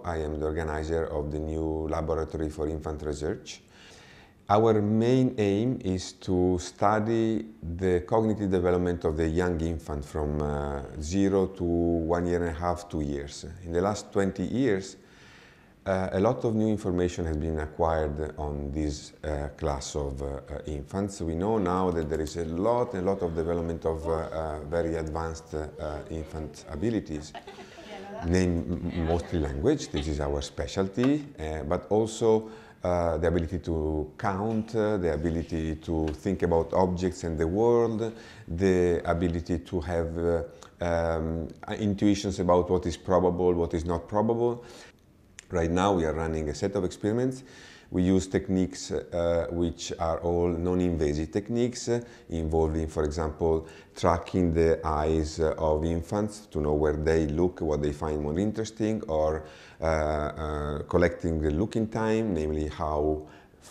I am the organizer of the new laboratory for infant research. Our main aim is to study the cognitive development of the young infant from 0 to 1 year and a half, 2 years. In the last 20 years, a lot of new information has been acquired on this class of infants. We know now that there is a lot of development of very advanced infant abilities, mostly language, this is our specialty, but also the ability to count, the ability to think about objects and the world, the ability to have intuitions about what is probable, what is not probable. Right now we are running a set of experiments. We use techniques which are all non-invasive techniques involving, for example, tracking the eyes of infants to know where they look, what they find more interesting, or collecting the looking time, namely how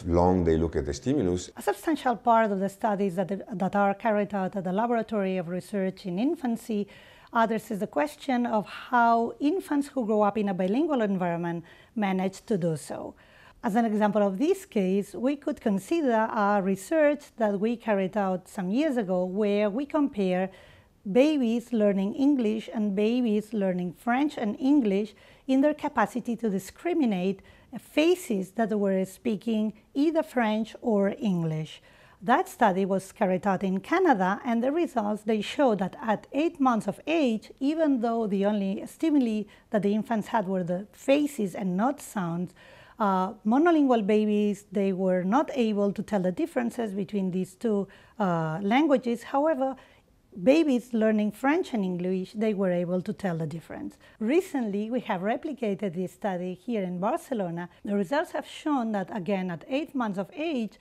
long they look at the stimulus. A substantial part of the studies that are carried out at the Laboratory of Research in Infancy addresses the question of how infants who grow up in a bilingual environment manage to do so. As an example of this case, we could consider a research that we carried out some years ago where we compare babies learning English and babies learning French and English in their capacity to discriminate faces that were speaking either French or English. That study was carried out in Canada, and the results, they show that at 8 months of age, even though the only stimuli that the infants had were the faces and not sounds, monolingual babies, they were not able to tell the differences between these two languages. However, babies learning French and English, they were able to tell the difference. Recently, we have replicated this study here in Barcelona. The results have shown that, again, at 8 months of age,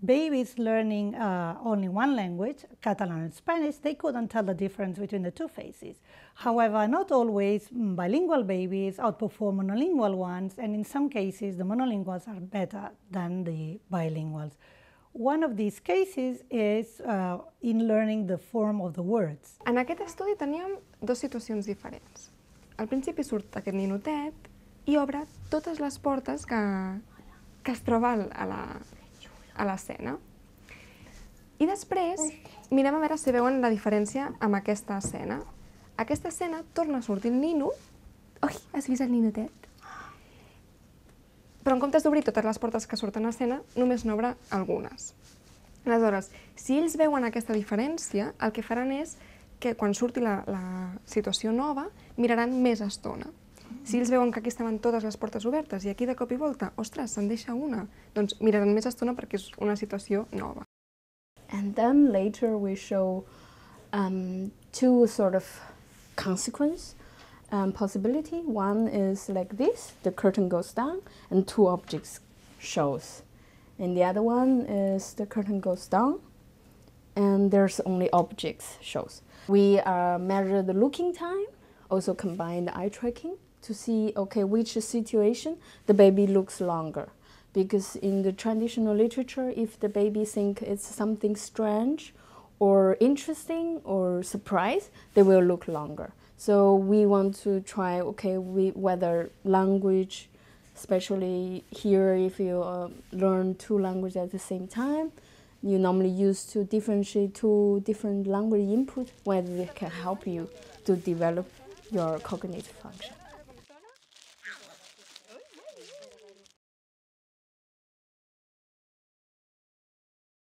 babies learning only one language, Catalan and Spanish, they couldn't tell the difference between the two faces. However, not always bilingual babies outperform monolingual ones, and in some cases, the monolinguals are better than the bilinguals. One of these cases is in learning the form of the words. En aquest estudi teníem dues situacions diferents. Al principi surt aquest ninotet i obre totes les portes que es troba a l'escena. I després mirem a veure si veuen la diferència amb aquesta escena. Aquesta escena torna a sortir el nino. Ui, has vist el ninotet? Però en comptes d'obrir totes les portes que surten a escena, només n'obre algunes. Aleshores, si ells veuen aquesta diferència, el que faran és que quan surti la situació nova, miraran més estona. Si ells veuen que aquí estaven totes les portes obertes i aquí de cop i volta, ostres, se'n deixa una, doncs miraran més estona perquè és una situació nova. And then later we show two sort of consequence possibility. One is like this, the curtain goes down and two objects shows. And the other one is the curtain goes down and there's only objects shows. We measure the looking time, also combine the eye tracking to see, okay, which situation the baby looks longer. Because in the traditional literature, if the baby think it's something strange or interesting or surprise, they will look longer. So we want to try, okay, whether language, especially here if you learn two languages at the same time, you normally use to differentiate two different language input, whether they can help you to develop your cognitive function.